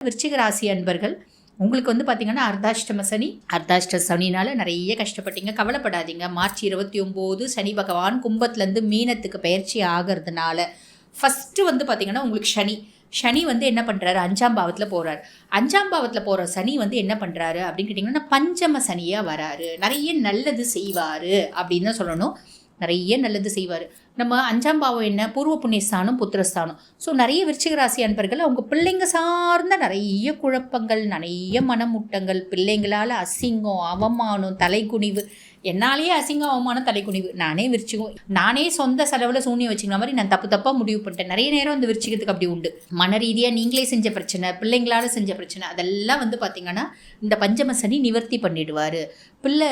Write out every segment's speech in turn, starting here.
விருச்சிக ராசி அன்பர்கள், உங்களுக்கு வந்து பார்த்தீங்கன்னா அர்த்தாஷ்ட சனினால் நிறைய கஷ்டப்பட்டீங்க. கவலைப்படாதீங்க. மார்ச் 29 சனி பகவான் கும்பத்துலேருந்து மீனத்துக்கு பயிற்சி ஆகிறதுனால ஃபஸ்ட்டு வந்து பார்த்தீங்கன்னா உங்களுக்கு சனி வந்து என்ன பண்ணுறாரு, 5ஆம் பாவத்தில் போகிறார். 5ஆம் பாவத்தில் போகிற சனி வந்து என்ன பண்ணுறாரு அப்படின்னு கேட்டிங்கன்னா பஞ்சம சனியாக வராரு. நிறைய நல்லது செய்வார் அப்படின்னு தான் சொல்லணும். நிறைய நல்லது செய்வார். நம்ம 5ஆம் பாவம் என்ன, பூர்வ புண்ணியஸ்தானம், புத்திரஸ்தானம். ஸோ நிறைய விருச்சிக ராசி அன்பர்கள் அவங்க பிள்ளைங்க சார்ந்த நிறைய குழப்பங்கள், நிறைய மனமுட்டங்கள், பிள்ளைங்களால் அசிங்கம், அவமானம், தலைக்குனிவு. என்னாலேயே அசிங்கம், அவமானம், தலைக்குனிவு. நானே சொந்த செலவில் சூன்யம் வச்சுக்கிற மாதிரி நான் தப்பாக முடிவு பண்ணிட்டேன். நிறைய நேரம் வந்து விருச்சிகத்துக்கு அப்படி உண்டு. மன ரீதியாக நீங்களே செஞ்ச பிரச்சனை, பிள்ளைங்களால் செஞ்ச பிரச்சனை, அதெல்லாம் வந்து பார்த்திங்கன்னா இந்த பஞ்சம சனி நிவர்த்தி பண்ணிடுவார். பிள்ளை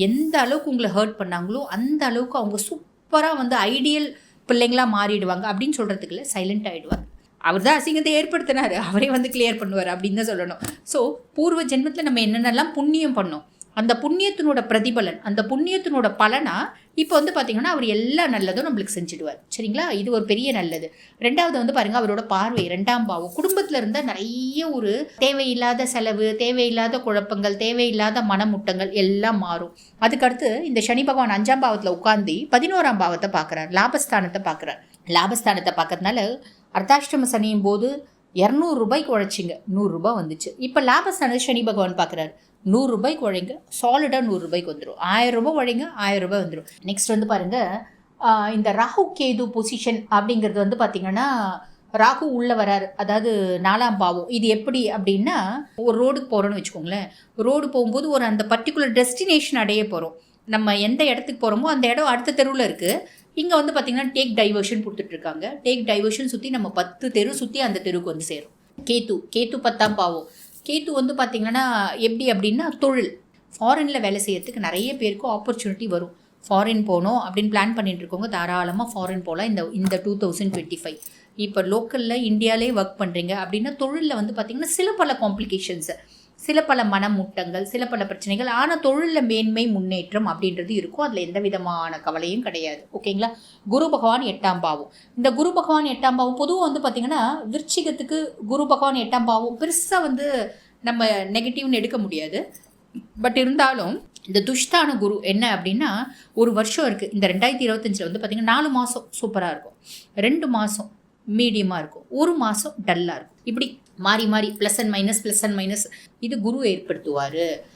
எந்த அளவுக்கு உங்களை ஹர்ட் பண்ணாங்களோ அந்த அளவுக்கு அவங்க சூப்பராக வந்து ஐடியல் பிள்ளைங்களாக மாறிடுவாங்க. அப்படின்னு சொல்கிறதுக்கு இல்லை, சைலண்ட் ஆகிடுவார். அவர் தான் அசிங்கத்தை ஏற்படுத்தினார், அவரே வந்து கிளியர் பண்ணுவார் அப்படின்னு தான் சொல்லணும். ஸோ பூர்வ ஜென்மத்தில் நம்ம என்னென்னலாம் புண்ணியம் பண்ணோம், அந்த புண்ணியத்தினோட பிரதிபலன், அந்த புண்ணியத்தினோட பலனாக இப்போ வந்து பார்த்திங்கன்னா அவர் எல்லா நல்லதும் நம்மளுக்கு செஞ்சுடுவார். சரிங்களா? இது ஒரு பெரிய நல்லது. ரெண்டாவது வந்து பாருங்கள், அவரோட பார்வை 2ஆம் பாவம். குடும்பத்தில் இருந்தால் நிறைய ஒரு தேவையில்லாத செலவு, தேவையில்லாத குழப்பங்கள், தேவையில்லாத மனமுட்டங்கள் எல்லாம் மாறும். அதுக்கடுத்து இந்த சனி பகவான் 5ஆம் பாவத்தில் உட்காந்து 11ஆம் பாவத்தை பார்க்குறார், லாபஸ்தானத்தை பார்க்குறார். லாபஸ்தானத்தை பார்க்கறதுனால அர்த்தாஷ்டம சனியும் போது 200 ரூபாய்க்கு உழைச்சிங்க, 100 ரூபாய் வந்துச்சு. இப்போ லாபஸ்தானத்தை சனி பகவான் பார்க்குறாரு. 100 ரூபாய்க்கு உழைங்க, சாலிடாக 100 ரூபாய்க்கு வந்துடும். 1000 ரூபாய் உழைங்க, 1000 ரூபாய் வந்துடும். நெக்ஸ்ட் வந்து பாருங்கள், இந்த ராகு கேது பொசிஷன் அப்படிங்கிறது வந்து பார்த்திங்கன்னா ராகு உள்ளே வராரு, அதாவது 4ஆம் பாவம். இது எப்படி அப்படின்னா, ஒரு ரோடுக்கு போகிறோன்னு வச்சுக்கோங்களேன். ரோடு போகும்போது ஒரு அந்த பர்டிகுலர் டெஸ்டினேஷன் அடைய போகிறோம். நம்ம எந்த இடத்துக்கு போகிறோமோ அந்த இடம் அடுத்த தெருவில் இருக்குது. இங்கே வந்து பார்த்திங்கன்னா டேக் டைவர்ஷன் கொடுத்துட்ருக்காங்க. டேக் டைவர்ஷன் சுற்றி நம்ம 10 தெரு சுற்றி அந்த தெருவுக்கு வந்து சேரும். கேத்து 10ஆம் பாவம். கேத்து வந்து பார்த்திங்கன்னா எப்படி அப்படின்னா தொழில், ஃபாரினில் வேலை செய்யறதுக்கு நிறைய பேருக்கு ஆப்பர்ச்சுனிட்டி வரும். ஃபாரின் போகணும் அப்படின்னு பிளான் பண்ணிட்டு இருக்கவங்க தாராளமாக ஃபாரின் போகலாம். இந்த 2025 இப்போ லோக்கலில் இந்தியாவிலே ஒர்க் பண்ணுறீங்க அப்படின்னா தொழிலில் வந்து பார்த்திங்கன்னா சில பல காம்ப்ளிகேஷன்ஸு, சில பல மனமுட்டங்கள், சில பல பிரச்சனைகள், ஆனால் தொழிலில் மேன்மை முன்னேற்றம் அப்படின்றது இருக்கும். அதில் எந்த விதமான கவலையும் கிடையாது. ஓகேங்களா? குரு பகவான் 8ஆம் பாவம். இந்த குரு பகவான் 8ஆம் பாவம் பொதுவாக வந்து பார்த்திங்கன்னா விருச்சிகத்துக்கு குரு பகவான் 8ஆம் பாவம் பெருசாக வந்து நம்ம நெகட்டிவ்னு எடுக்க முடியாது. பட் இருந்தாலும் இந்த துஷ்டான குரு என்ன அப்படின்னா, ஒரு வருஷம் இருக்குது. இந்த 2025 வந்து பார்த்திங்கன்னா 4 மாதம் சூப்பராக இருக்கும், 2 மாதம் மீடியமாக இருக்கும், 1 மாதம் டல்லாக இருக்கும். இப்படி மாறி ப்ளஸ் அண்ட் மைனஸ் இது குரு ஏற்படுத்துவார்.